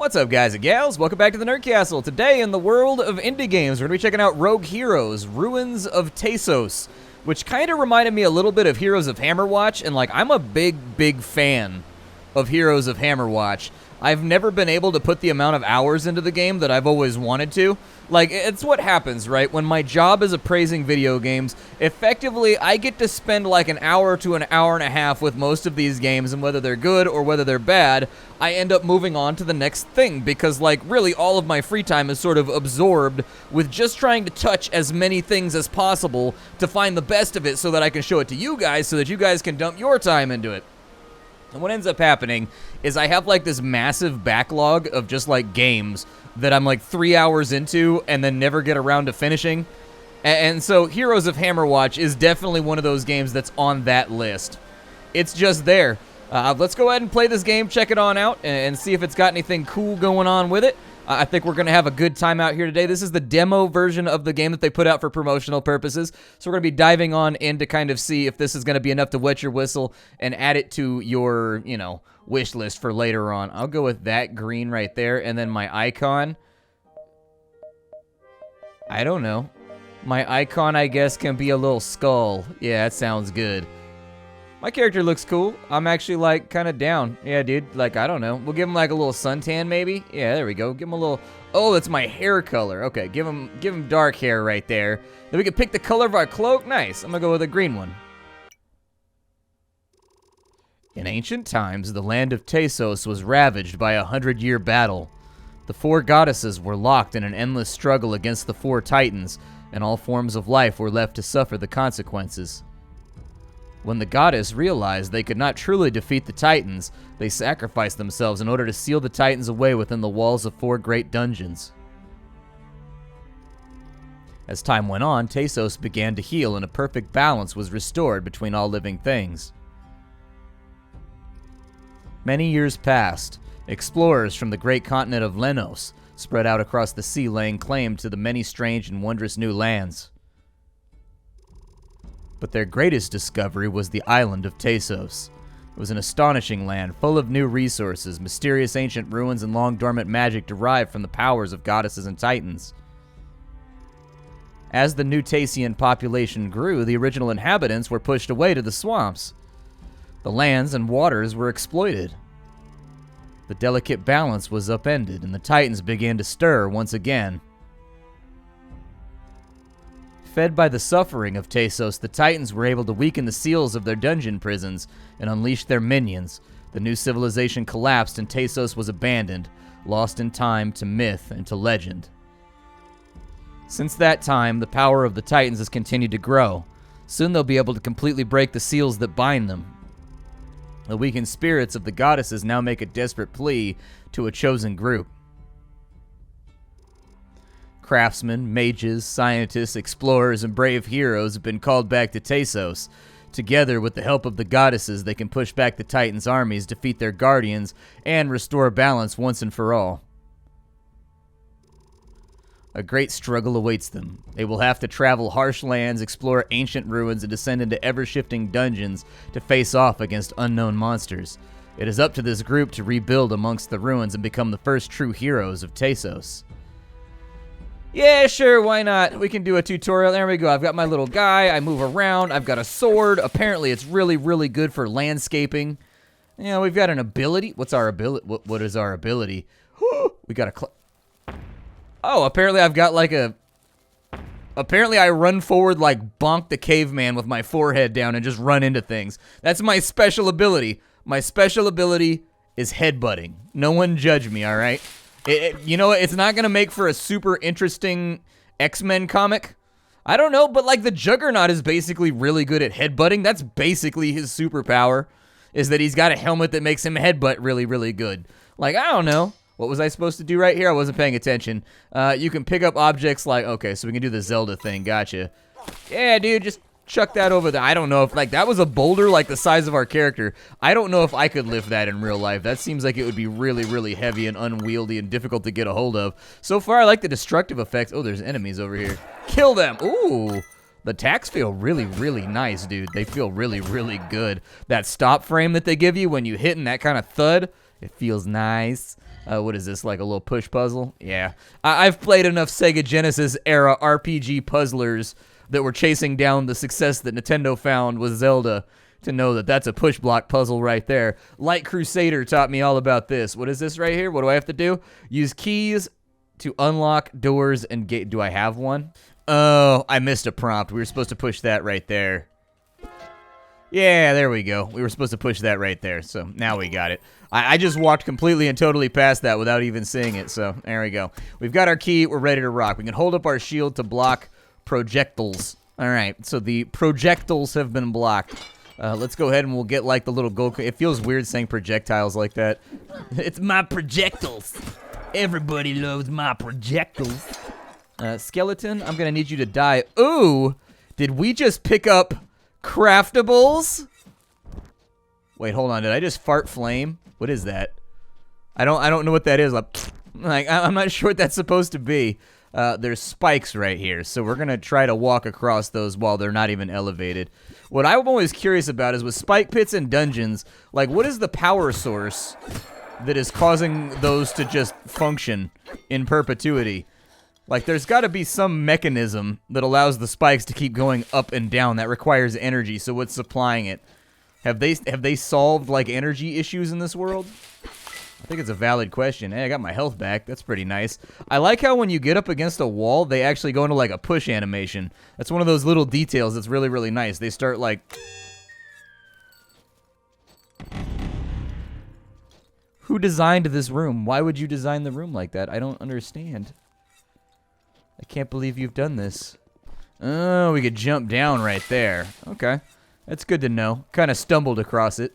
What's up, guys and gals? Welcome back to the Nerd Castle. Today, in the world of indie games, we're going to be checking out Rogue Heroes Ruins of Tasos, which kind of reminded me a little bit of Heroes of Hammerwatch, and I'm a big fan of Heroes of Hammerwatch. I've never been able to put the amount of hours into the game that I've always wanted to. It's what happens, right? When my job is appraising video games, effectively, I get to spend an hour to an hour and a half with most of these games, and whether they're good or whether they're bad, I end up moving on to the next thing, because, really all of my free time is sort of absorbed with just trying to touch as many things as possible to find the best of it so that I can show it to you guys so that you guys can dump your time into it. And what ends up happening is I have this massive backlog of just games that I'm 3 hours into and then never get around to finishing. And so Heroes of Hammerwatch is definitely one of those games that's on that list. It's just there. Let's go ahead and play this game, check it on out, and see if it's got anything cool going on with it. I think we're going to have a good time out here today. This is the demo version of the game that they put out for promotional purposes. So we're going to be diving on in to kind of see if this is going to be enough to wet your whistle and add it to your, wish list for later on. I'll go with that green right there, and then my icon. I don't know. My icon, I guess, can be a little skull. Yeah, that sounds good. My character looks cool. I'm actually, kind of down. Yeah, dude, I don't know. We'll give him, a little suntan, maybe? Yeah, there we go. Give him a little... Oh, that's my hair color. Okay, give him dark hair right there. Then we can pick the color of our cloak. Nice. I'm gonna go with a green one. In ancient times, the land of Tasos was ravaged by a 100-year battle. The four goddesses were locked in an endless struggle against the four titans, and all forms of life were left to suffer the consequences. When the goddess realized they could not truly defeat the titans, they sacrificed themselves in order to seal the titans away within the walls of four great dungeons. As time went on, Tasos began to heal and a perfect balance was restored between all living things. Many years passed. Explorers from the great continent of Lenos spread out across the sea, laying claim to the many strange and wondrous new lands. But their greatest discovery was the island of Tasos. It was an astonishing land, full of new resources, mysterious ancient ruins, and long-dormant magic derived from the powers of goddesses and titans. As the new Tasian population grew, the original inhabitants were pushed away to the swamps. The lands and waters were exploited. The delicate balance was upended, and the titans began to stir once again. Fed by the suffering of Tasos, the Titans were able to weaken the seals of their dungeon prisons and unleash their minions. The new civilization collapsed and Tasos was abandoned, lost in time to myth and to legend. Since that time, the power of the Titans has continued to grow. Soon they'll be able to completely break the seals that bind them. The weakened spirits of the goddesses now make a desperate plea to a chosen group. Craftsmen, mages, scientists, explorers, and brave heroes have been called back to Tasos. Together, with the help of the goddesses, they can push back the Titans' armies, defeat their guardians, and restore balance once and for all. A great struggle awaits them. They will have to travel harsh lands, explore ancient ruins, and descend into ever-shifting dungeons to face off against unknown monsters. It is up to this group to rebuild amongst the ruins and become the first true heroes of Tasos. Yeah, sure, why not? We can do a tutorial. There we go. I've got my little guy. I move around. I've got a sword. Apparently, it's really, really good for landscaping. We've got an ability. What's our ability? What is our ability? We got a... Oh, apparently I've got Apparently I run forward like Bonk the Caveman with my forehead down and just run into things. That's my special ability. My special ability is headbutting. No one judge me, all right? You know what? It's not going to make for a super interesting X-Men comic. I don't know, but the Juggernaut is basically really good at headbutting. That's basically his superpower, is that he's got a helmet that makes him headbutt really, really good. I don't know. What was I supposed to do right here? I wasn't paying attention. You can pick up objects okay, so we can do the Zelda thing. Gotcha. Yeah, dude, just chuck that over there. I don't know if, that was a boulder the size of our character. I don't know if I could lift that in real life. That seems like it would be really, really heavy and unwieldy and difficult to get a hold of. So far, I like the destructive effects. Oh, there's enemies over here. Kill them. Ooh. The attacks feel really, really nice, dude. They feel really, really good. That stop frame that they give you when you hit and that kind of thud, it feels nice. What is this, like a little push puzzle? Yeah. I've played enough Sega Genesis era RPG puzzlers that were chasing down the success that Nintendo found with Zelda to know that that's a push block puzzle right there. Light Crusader taught me all about this. What is this right here? What do I have to do? Use keys to unlock doors and gate. Do I have one? Oh, I missed a prompt. We were supposed to push that right there. Yeah, there we go. We were supposed to push that right there, so now we got it. I just walked completely and totally past that without even seeing it, so there we go. We've got our key. We're ready to rock. We can hold up our shield to block projectiles. All right, so the projectiles have been blocked. Let's go ahead and we'll get like the little gold. It feels weird saying projectiles like that. It's my projectiles. Everybody loves my projectiles. Skeleton, I'm gonna need you to die. Ooh, did we just pick up craftables? Wait, hold on. Did I just fart flame? What is that? I don't know what that is. Like I'm not sure what that's supposed to be. There's spikes right here, so we're gonna try to walk across those while they're not even elevated. What I'm always curious about is with spike pits and dungeons, like what is the power source that is causing those to just function in perpetuity? Like there's got to be some mechanism that allows the spikes to keep going up and down that requires energy. So what's supplying it? Have they solved like energy issues in this world? I think it's a valid question. Hey, I got my health back. That's pretty nice. I like how when you get up against a wall, they actually go into like a push animation. That's one of those little details that's really, really nice. They start like... Who designed this room? Why would you design the room like that? I don't understand. I can't believe you've done this. Oh, we could jump down right there. Okay. That's good to know. Kind of stumbled across it.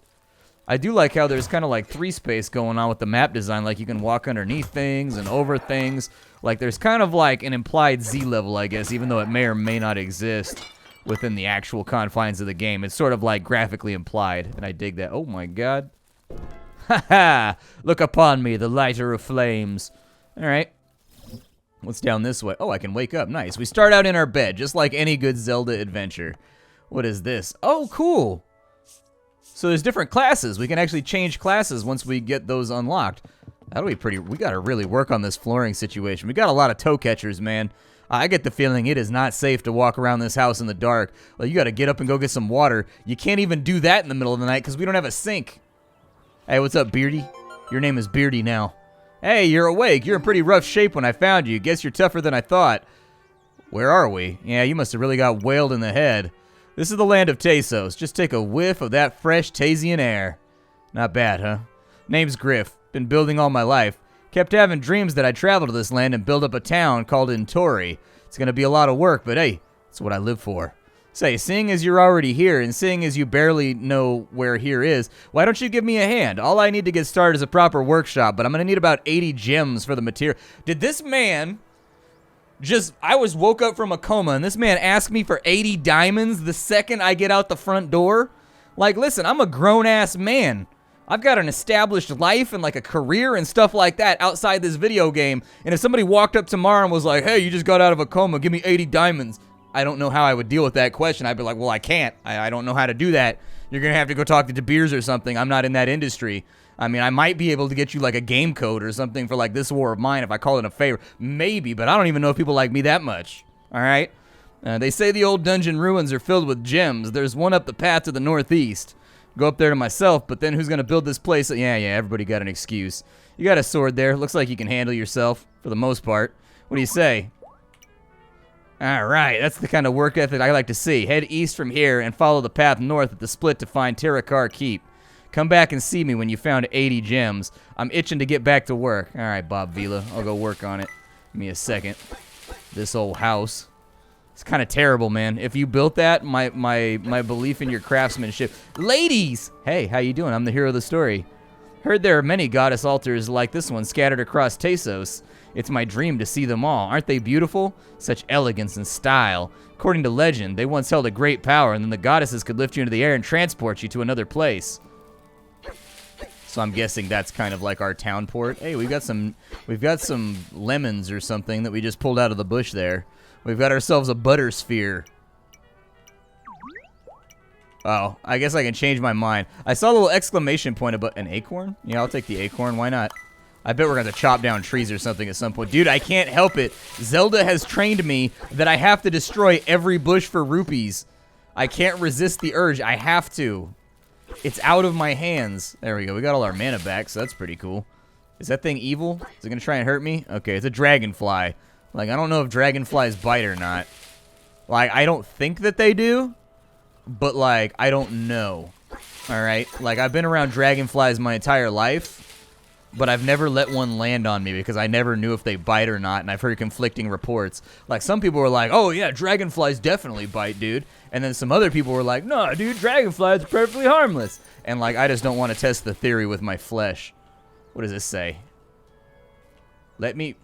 I do like how there's kind of like 3 space going on with the map design. Like you can walk underneath things and over things. Like there's kind of like an implied Z level, I guess, even though it may or may not exist within the actual confines of the game. It's sort of like graphically implied, and I dig that. Oh my god. Haha! Look upon me, the lighter of flames. Alright. What's down this way? Oh, I can wake up. Nice. We start out in our bed, just like any good Zelda adventure. What is this? Oh, cool! So there's different classes. We can actually change classes once we get those unlocked. That'll be pretty... We gotta really work on this flooring situation. We got a lot of toe catchers, man. I get the feeling it is not safe to walk around this house in the dark. Well, you gotta get up and go get some water. You can't even do that in the middle of the night because we don't have a sink. Hey, what's up, Beardy? Your name is Beardy now. Hey, you're awake. You're in pretty rough shape when I found you. Guess you're tougher than I thought. Where are we? Yeah, you must have really got whaled in the head. This is the land of Tasos. Just take a whiff of that fresh Tasian air. Not bad, huh? Name's Griff. Been building all my life. Kept having dreams that I'd travel to this land and build up a town called Intori. It's gonna be a lot of work, but hey, it's what I live for. Say, seeing as you're already here, and seeing as you barely know where here is, why don't you give me a hand? All I need to get started is a proper workshop, but I'm gonna need about 80 gems for the material. Did this man I woke up from a coma, and this man asked me for 80 diamonds the second I get out the front door? Like, listen, I'm a grown-ass man. I've got an established life and like a career and stuff like that outside this video game, and if somebody walked up tomorrow and was like, hey, you just got out of a coma, give me 80 diamonds, I don't know how I would deal with that question. I'd be like, well, I can't. I don't know how to do that. You're going to have to go talk to De Beers or something. I'm not in that industry. I mean, I might be able to get you like a game code or something for like this war of mine if I call it a favor. Maybe, but I don't even know if people like me that much. All right? They say the old dungeon ruins are filled with gems. There's one up the path to the northeast. Go up there to myself, but then who's going to build this place? Yeah, everybody got an excuse. You got a sword there. Looks like you can handle yourself for the most part. What do you say? All right, that's the kind of work ethic I like to see. Head east from here and follow the path north at the split to find Tirakar Keep. Come back and see me when you found 80 gems. I'm itching to get back to work. All right, Bob Vila, I'll go work on it. Give me a second. This old house. It's kind of terrible, man. If you built that, my belief in your craftsmanship. Ladies! Hey, how you doing? I'm the hero of the story. Heard there are many goddess altars like this one scattered across Tasos. It's my dream to see them all. Aren't they beautiful? Such elegance and style. According to legend, they once held a great power, and then the goddesses could lift you into the air and transport you to another place. So I'm guessing that's kind of like our town port. Hey, we've got some lemons or something that we just pulled out of the bush there. We've got ourselves a butter sphere. Oh, I guess I can change my mind. I saw a little exclamation point about an acorn. Yeah, I'll take the acorn. Why not? I bet we're going to chop down trees or something at some point. Dude, I can't help it. Zelda has trained me that I have to destroy every bush for rupees. I can't resist the urge. I have to. It's out of my hands. There we go. We got all our mana back, so that's pretty cool. Is that thing evil? Is it going to try and hurt me? Okay, it's a dragonfly. Like, I don't know if dragonflies bite or not. Like, I don't think that they do, but, like, I don't know. All right? Like, I've been around dragonflies my entire life, but I've never let one land on me because I never knew if they bite or not, and I've heard conflicting reports. Like, some people were like, oh, yeah, dragonflies definitely bite, dude. And then some other people were like, no, dude, dragonflies are perfectly harmless. And, like, I just don't want to test the theory with my flesh. What does this say? Let me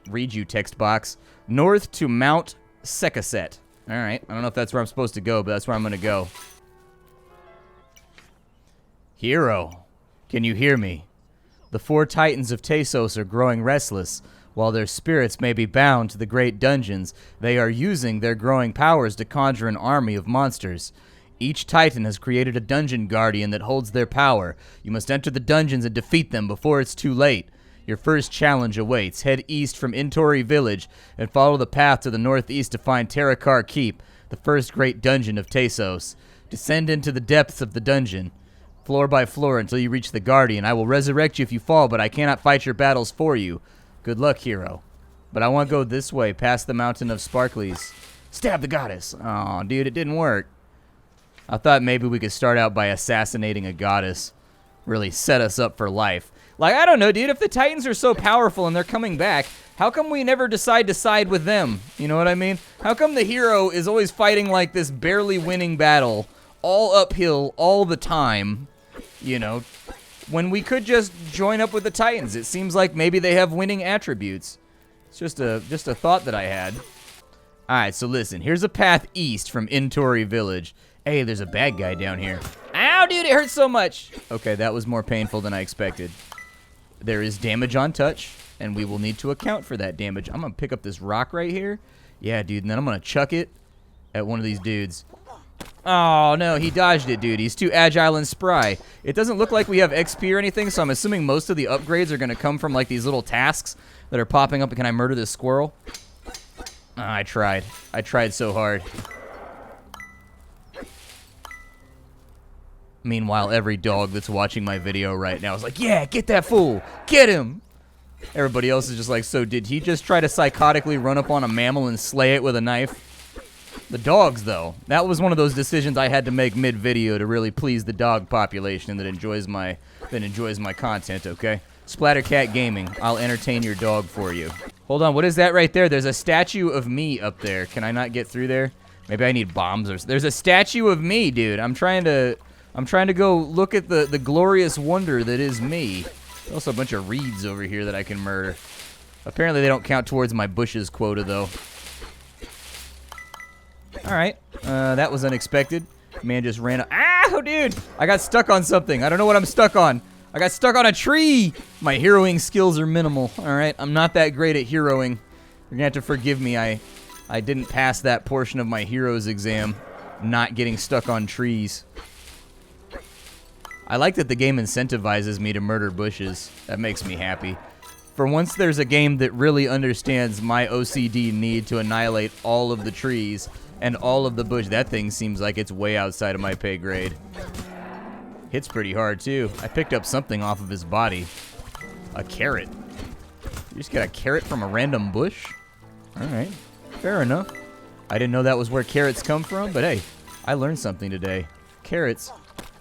read you, text box. North to Mount Secaset. All right. I don't know if that's where I'm supposed to go, but that's where I'm going to go. Hero, can you hear me? The 4 titans of Tasos are growing restless. While their spirits may be bound to the great dungeons, they are using their growing powers to conjure an army of monsters. Each titan has created a dungeon guardian that holds their power. You must enter the dungeons and defeat them before it's too late. Your first challenge awaits. Head east from Intori Village and follow the path to the northeast to find Terakar Keep, the first great dungeon of Tasos. Descend into the depths of the dungeon, floor by floor, until you reach the guardian. I will resurrect you if you fall, but I cannot fight your battles for you. Good luck, hero. But I want to go this way, past the mountain of sparklies. Stab the goddess. Aw, dude, it didn't work. I thought maybe we could start out by assassinating a goddess. Really set us up for life. Like, I don't know, dude. If the Titans are so powerful and they're coming back, how come we never decide to side with them? You know what I mean? How come the hero is always fighting like this barely winning battle, all uphill, all the time, you know, when we could just join up with the Titans? It seems like maybe they have winning attributes. It's just a thought that I had. All right, so listen. Here's a path east from Intori Village. Hey, there's a bad guy down here. Ow, dude, it hurts so much. Okay, that was more painful than I expected. There is damage on touch, and we will need to account for that damage. I'm going to pick up this rock right here. Yeah, dude, and then I'm going to chuck it at one of these dudes. Oh, no, he dodged it, dude. He's too agile and spry. It doesn't look like we have XP or anything, so I'm assuming most of the upgrades are going to come from, like, these little tasks that are popping up. Can I murder this squirrel? I tried. I tried so hard. Meanwhile, every dog that's watching my video right now is like, yeah, get that fool. Get him. Everybody else is just like, so did he just try to psychotically run up on a mammal and slay it with a knife? The dogs, though. That was one of those decisions I had to make mid-video to really please the dog population that enjoys my content, okay? Splattercat Gaming. I'll entertain your dog for you. Hold on, what is that right there? There's a statue of me up there. Can I not get through there? Maybe I need bombs or... There's a statue of me, dude. I'm trying to go look at the glorious wonder that is me. There's also a bunch of reeds over here that I can murder. Apparently they don't count towards my bushes quota, though. Alright, that was unexpected. Man just ran up. Ow, dude! I got stuck on something. I don't know what I'm stuck on. I got stuck on a tree! My heroing skills are minimal. Alright, I'm not that great at heroing. You're gonna have to forgive me. I didn't pass that portion of my heroes exam. Not getting stuck on trees. I like that the game incentivizes me to murder bushes. That makes me happy. For once there's a game that really understands my OCD need to annihilate all of the trees and all of the bush. That thing seems like it's way outside of my pay grade. Hits pretty hard, too. I picked up something off of his body. A carrot. You just get a carrot from a random bush? Alright, fair enough. I didn't know that was where carrots come from, but hey, I learned something today. Carrots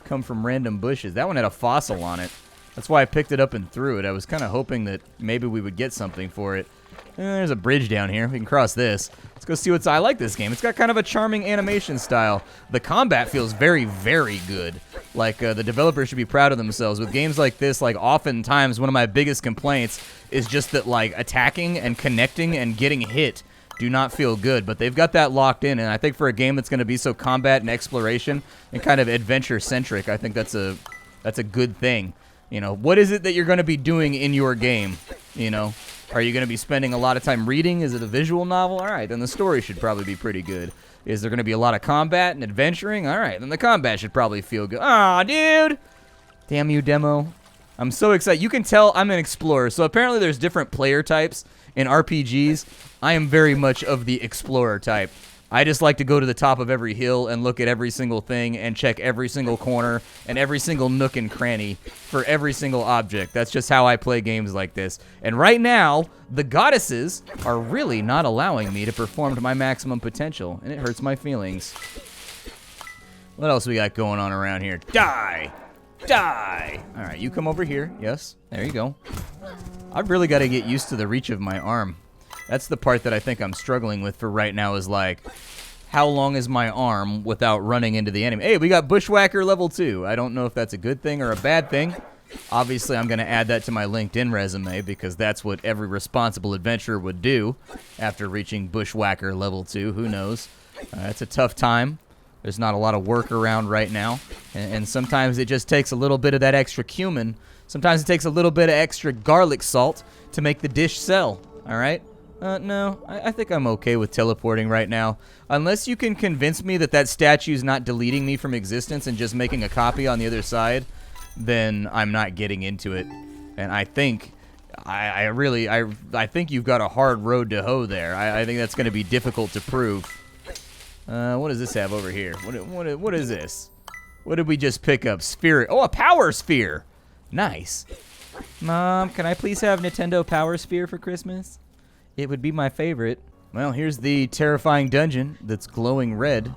come from random bushes. That one had a fossil on it. That's why I picked it up and threw it. I was kind of hoping that maybe we would get something for it. There's a bridge down here. We can cross this. Let's go see what's... I like this game. It's got kind of a charming animation style. The combat feels very, very good. Like, the developers should be proud of themselves. With games like this, like, oftentimes one of my biggest complaints is just that, like, attacking and connecting and getting hit do not feel good, but they've got that locked in, and I think for a game that's going to be so combat and exploration and kind of adventure-centric, I think that's a good thing. You know, what is it that you're going to be doing in your game? You know, are you going to be spending a lot of time reading? Is it a visual novel? All right, then the story should probably be pretty good. Is there going to be a lot of combat and adventuring? All right, then the combat should probably feel good. Aw, dude! Damn you, demo. I'm so excited. You can tell I'm an explorer. So apparently there's different player types in RPGs. I am very much of the explorer type. I just like to go to the top of every hill and look at every single thing and check every single corner and every single nook and cranny for every single object. That's just how I play games like this. And right now, the goddesses are really not allowing me to perform to my maximum potential, and it hurts my feelings. What else we got going on around here? Die! Die! All right, you come over here. Yes, there you go. I've really got to get used to the reach of my arm. That's the part that I think I'm struggling with for right now is like, how long is my arm without running into the enemy? Hey, we got Bushwhacker level 2. I don't know if that's a good thing or a bad thing. Obviously, I'm going to add that to my LinkedIn resume because that's what every responsible adventurer would do after reaching Bushwhacker level 2. Who knows? It's a tough time. There's not a lot of work around right now. And sometimes it just takes a little bit of that extra cumin. Sometimes it takes a little bit of extra garlic salt to make the dish sell. All right? No, I think I'm okay with teleporting right now. Unless you can convince me that that statue's not deleting me from existence and just making a copy on the other side, then I'm not getting into it. And I think, I think you've got a hard road to hoe there. I think that's going to be difficult to prove. What does this have over here? What is this? What did we just pick up? Sphere. Oh, a power sphere. Nice. Mom, can I please have Nintendo Power Sphere for Christmas? It would be my favorite. Well, here's the terrifying dungeon that's glowing red.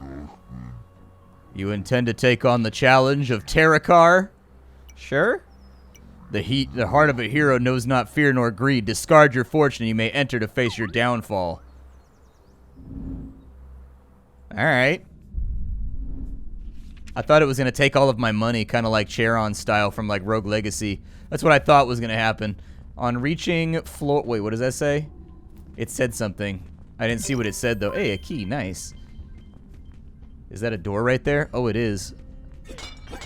You intend to take on the challenge of Terrakar? Sure. The heart of a hero knows not fear nor greed. Discard your fortune and you may enter to face your downfall. Alright. I thought it was going to take all of my money, kind of like Charon style from like Rogue Legacy. That's what I thought was going to happen. On reaching floor... Wait, what does that say? It said something. I didn't see what it said, though. Hey, a key. Nice. Is that a door right there? Oh, it is.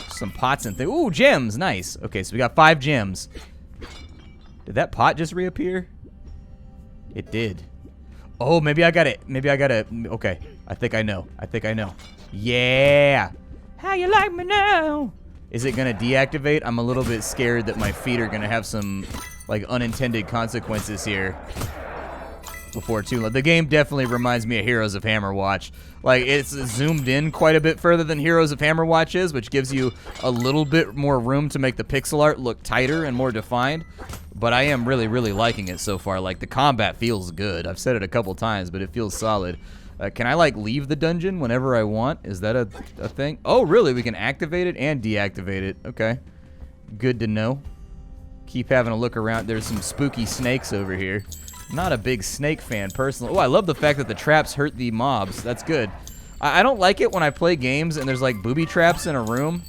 Some pots and things. Ooh, gems. Nice. Okay, so we got 5 gems. Did that pot just reappear? It did. Oh, maybe I got it. Maybe I got it. Okay. I think I know. I think I know. Yeah. How you like me now? Is it going to deactivate? I'm a little bit scared that my feet are going to have some, like, unintended consequences here. Before too long. The game definitely reminds me of Heroes of Hammerwatch. Like, it's zoomed in quite a bit further than Heroes of Hammerwatch is, which gives you a little bit more room to make the pixel art look tighter and more defined. But I am really, really liking it so far. Like, the combat feels good. I've said it a couple times, but it feels solid. Can I, like, leave the dungeon whenever I want? Is that a thing? Oh, really? We can activate it and deactivate it. Okay. Good to know. Keep having a look around. There's some spooky snakes over here. Not a big snake fan, personally. Oh, I love the fact that the traps hurt the mobs. That's good. I don't like it when I play games and there's, like, booby traps in a room.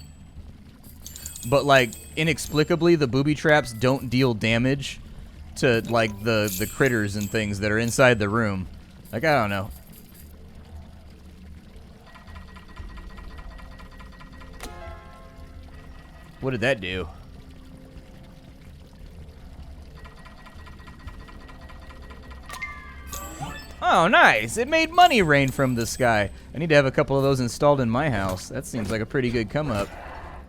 But, like, inexplicably, the booby traps don't deal damage to, like, the critters and things that are inside the room. Like, I don't know. What did that do? Oh, nice. It made money rain from the sky. I need to have a couple of those installed in my house. That seems like a pretty good come-up.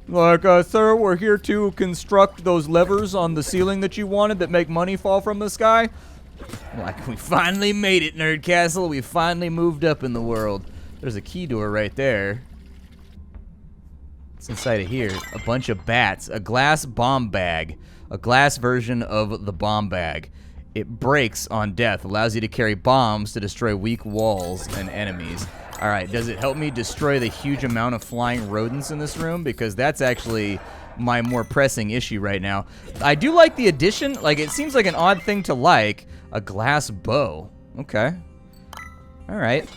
Like, sir, we're here to construct those levers on the ceiling that you wanted that make money fall from the sky. Like, we finally made it, Nerd Castle. We finally moved up in the world. There's a key door right there. What's inside of here? A bunch of bats. A glass bomb bag. A glass version of the bomb bag. It breaks on death, allows you to carry bombs to destroy weak walls and enemies. All right, does it help me destroy the huge amount of flying rodents in this room? Because that's actually my more pressing issue right now. I do like the addition. Like, it seems like an odd thing to like. A glass bow. Okay. All right.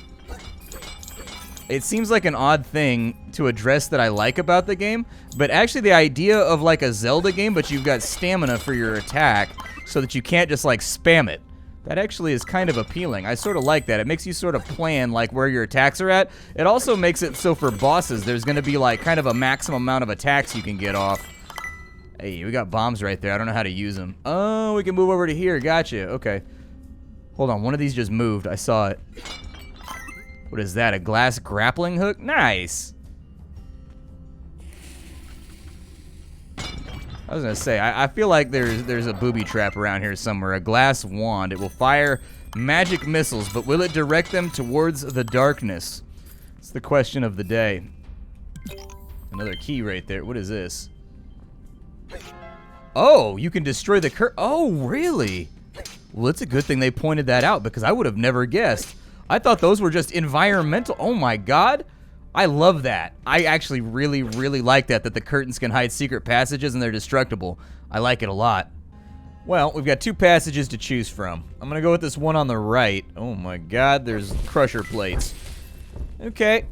It seems like an odd thing to address that I like about the game, but actually the idea of like a Zelda game, but you've got stamina for your attack so that you can't just like spam it. That actually is kind of appealing. I sort of like that. It makes you sort of plan like where your attacks are at. It also makes it so for bosses, there's going to be like kind of a maximum amount of attacks you can get off. Hey, we got bombs right there. I don't know how to use them. Oh, we can move over to here. Gotcha. Okay. Hold on. One of these just moved. I saw it. What is that? A glass grappling hook? Nice. I was gonna say, I feel like there's a booby trap around here somewhere. A glass wand. It will fire magic missiles, but will it direct them towards the darkness? It's the question of the day. Another key right there. What is this? Oh, you can destroy the Oh, really? Well, it's a good thing they pointed that out because I would have never guessed. I thought those were just environmental. Oh my god. I love that. I actually really, really like that the curtains can hide secret passages and they're destructible. I like it a lot. Well, we've got 2 passages to choose from. I'm gonna go with this one on the right. Oh my god, there's crusher plates. Okay.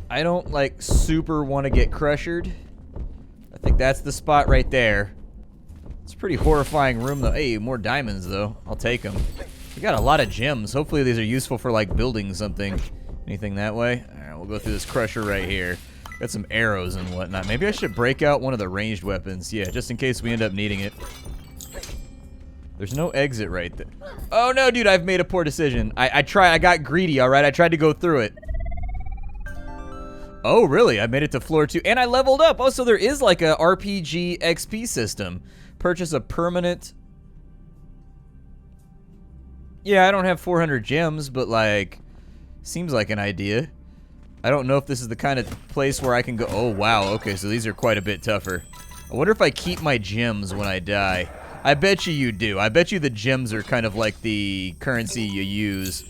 I don't, like, super want to get crushered. I think that's the spot right there. It's a pretty horrifying room, though. Hey, more diamonds, though. I'll take them. We got a lot of gems. Hopefully these are useful for, like, building something. Anything that way? Alright, we'll go through this crusher right here. Got some arrows and whatnot. Maybe I should break out one of the ranged weapons. Yeah, just in case we end up needing it. There's no exit right there. Oh, no, dude, I've made a poor decision. I got greedy, alright? I tried to go through it. Oh, really? I made it to floor 2, and I leveled up. Oh, so there is like a RPG XP system. Purchase a permanent... Yeah, I don't have 400 gems, but like, seems like an idea. I don't know if this is the kind of place where I can go... Oh, wow. Okay, so these are quite a bit tougher. I wonder if I keep my gems when I die. I bet you do. I bet you the gems are kind of like the currency you use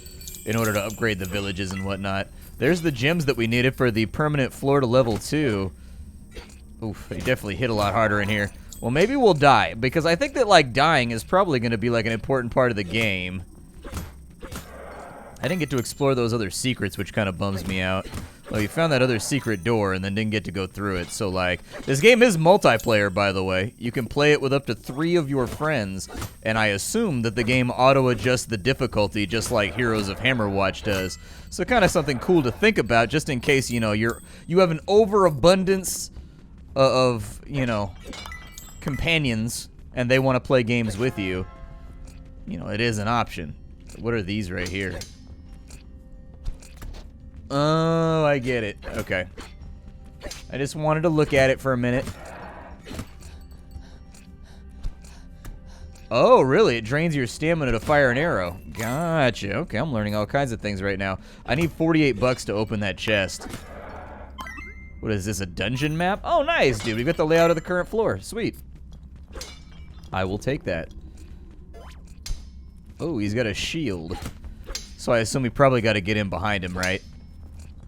in order to upgrade the villages and whatnot. There's the gems that we needed for the permanent floor to level 2. Oof, they definitely hit a lot harder in here. Well, maybe we'll die, because I think that, like, dying is probably going to be, like, an important part of the game. I didn't get to explore those other secrets, which kind of bums me out. Well, you found that other secret door and then didn't get to go through it, so, like... This game is multiplayer, by the way. You can play it with up to 3 of your friends, and I assume that the game auto-adjusts the difficulty just like Heroes of Hammerwatch does. So kind of something cool to think about, just in case, you know, you have an overabundance of, you know, companions, and they want to play games with you. You know, it is an option. What are these right here? Oh, I get it. Okay. I just wanted to look at it for a minute. Oh, really? It drains your stamina to fire an arrow. Gotcha. Okay, I'm learning all kinds of things right now. I need 48 bucks to open that chest. What is this, a dungeon map? Oh, nice, dude. We've got the layout of the current floor. Sweet. I will take that. Oh, he's got a shield. So I assume we probably got to get in behind him, right?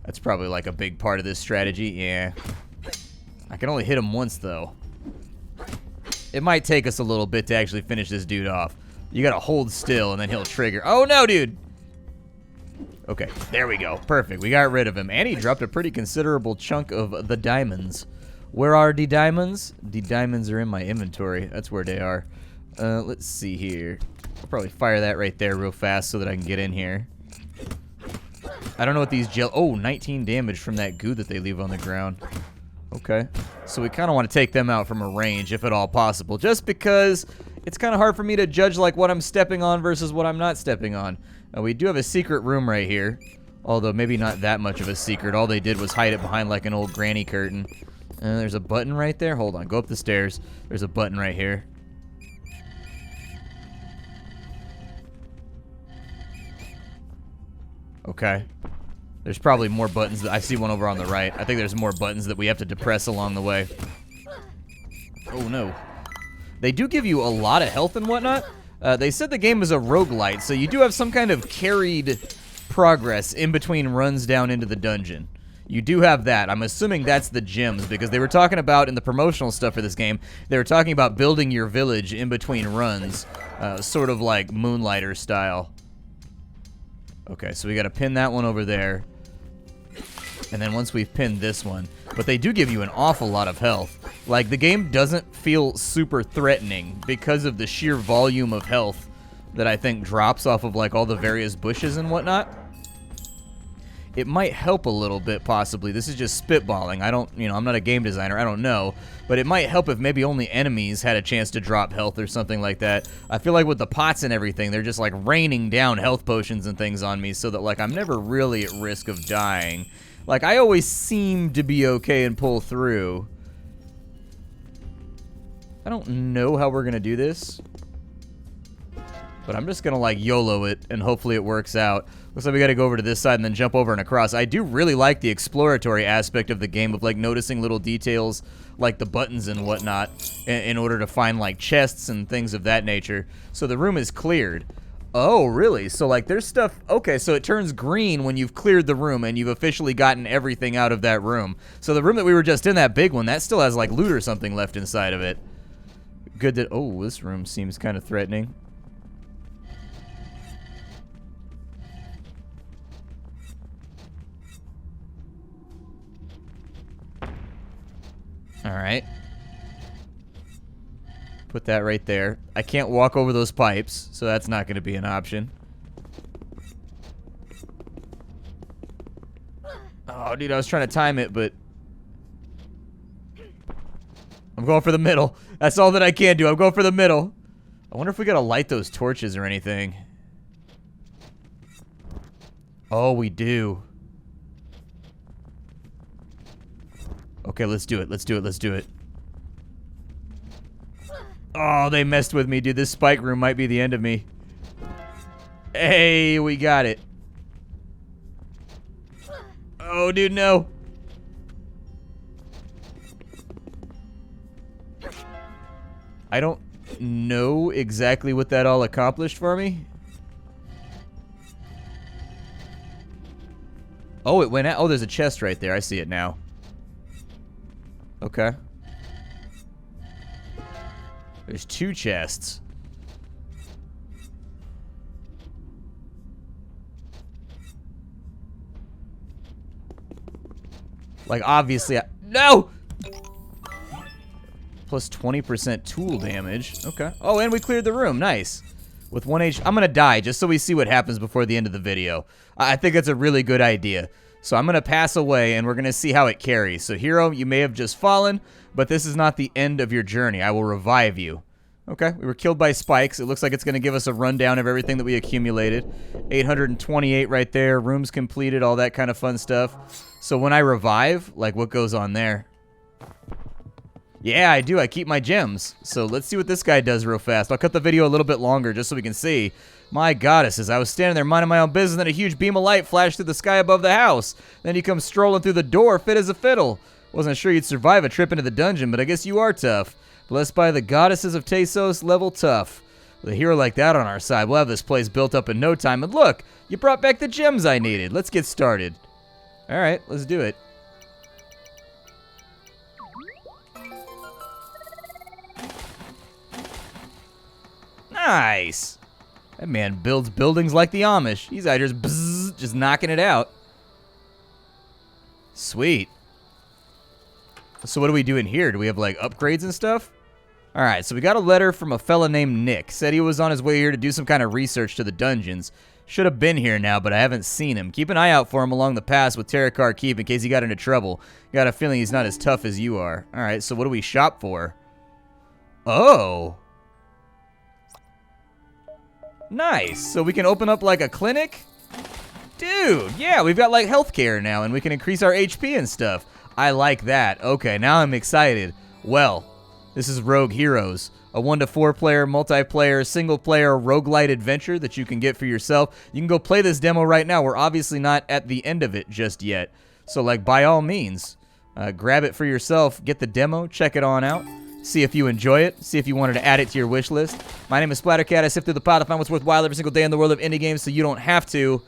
That's probably like a big part of this strategy. Yeah. I can only hit him once, though. It might take us a little bit to actually finish this dude off. You gotta hold still, and then he'll trigger. Oh, no, dude! Okay, there we go. Perfect. We got rid of him. And he dropped a pretty considerable chunk of the diamonds. Where are the diamonds? The diamonds are in my inventory. That's where they are. Let's see here. I'll probably fire that right there real fast so that I can get in here. I don't know what these Oh, 19 damage from that goo that they leave on the ground. Okay. So we kind of want to take them out from a range, if at all possible. Just because it's kind of hard for me to judge, like, what I'm stepping on versus what I'm not stepping on. We do have a secret room right here. Although, maybe not that much of a secret. All they did was hide it behind, like, an old granny curtain. There's a button right there. Hold on. Go up the stairs. There's a button right here. Okay. There's probably more buttons. I see one over on the right. I think there's more buttons that we have to depress along the way. Oh, no. They do give you a lot of health and whatnot. They said the game is a roguelite, so you do have some kind of carried progress in between runs down into the dungeon. You do have that. I'm assuming that's the gems, because they were talking about, in the promotional stuff for this game, they were talking about building your village in between runs, sort of like Moonlighter style. Okay, so we gotta pin that one over there. And then once we've pinned this one, but they do give you an awful lot of health. Like, the game doesn't feel super threatening because of the sheer volume of health that I think drops off of, like, all the various bushes and whatnot. It might help a little bit, possibly. This is just spitballing. I don't, I'm not a game designer. I don't know. But it might help if maybe only enemies had a chance to drop health or something like that. I feel like with the pots and everything, they're just, like, raining down health potions and things on me so that, like, I'm never really at risk of dying. Like, I always seem to be okay and pull through. I don't know how we're gonna do this, but I'm just gonna like YOLO it and hopefully it works out. Looks like we gotta go over to this side and then jump over and across. I do really like the exploratory aspect of the game of like noticing little details like the buttons and whatnot in order to find like chests and things of that nature. So the room is cleared. Oh, really? So like there's stuff, okay, so it turns green when you've cleared the room and you've officially gotten everything out of that room. So the room that we were just in, that big one, that still has like loot or something left inside of it. Good that, oh, this room seems kind of threatening. All right. Put that right there. I can't walk over those pipes, so that's not going to be an option. Oh, dude, I was trying to time it, but I'm going for the middle. That's all that I can do. I'm going for the middle. I wonder if we got to light those torches or anything. Oh, we do. Okay, let's do it. Let's do it. Let's do it. Oh, they messed with me, dude. This spike room might be the end of me. Hey, we got it. Oh, dude, no. I don't know exactly what that all accomplished for me. Oh, it went out. Oh, there's a chest right there. I see it now. Okay. There's 2 chests. Like, obviously, no! Plus 20% tool damage. Okay. Oh, and we cleared the room. Nice. With 1 HP. I'm gonna die just so we see what happens before the end of the video. I think that's a really good idea. So I'm gonna pass away, and we're gonna see how it carries. So, hero, you may have just fallen, but this is not the end of your journey. I will revive you. Okay, we were killed by spikes. It looks like it's going to give us a rundown of everything that we accumulated. 828 right there, rooms completed, all that kind of fun stuff. So when I revive, like what goes on there? Yeah, I do. I keep my gems. So let's see what this guy does real fast. I'll cut the video a little bit longer just so we can see. My goddesses, I was standing there minding my own business, and then a huge beam of light flashed through the sky above the house. Then he comes strolling through the door, fit as a fiddle. Wasn't sure you'd survive a trip into the dungeon, but I guess you are tough. Blessed by the goddesses of Tasos, level tough. With a hero like that on our side, we'll have this place built up in no time. And look, you brought back the gems I needed. Let's get started. All right, let's do it. Nice. That man builds buildings like the Amish. He's out here just knocking it out. Sweet. So what do we do in here? Do we have like upgrades and stuff? All right, so we got a letter from a fella named Nick. Said he was on his way here to do some kind of research to the dungeons. Should have been here now, but I haven't seen him. Keep an eye out for him along the pass with Terrakar Keep in case he got into trouble. Got a feeling he's not as tough as you are. All right, so what do we shop for? Oh. Nice. So we can open up like a clinic? Dude, yeah, we've got like healthcare now, and we can increase our HP and stuff. I like that. Okay, now I'm excited. Well, this is Rogue Heroes, a 1 to 4 player, multiplayer, single player roguelite adventure that you can get for yourself. You can go play this demo right now. We're obviously not at the end of it just yet. So like by all means, grab it for yourself, get the demo, check it on out, see if you enjoy it, see if you wanted to add it to your wish list. My name is Splattercat. I sift through the pot to find what's worthwhile every single day in the world of indie games so you don't have to.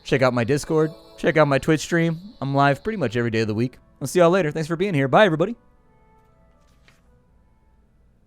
Check out my Discord, check out my Twitch stream. I'm live pretty much every day of the week. I'll see y'all later. Thanks for being here. Bye, everybody.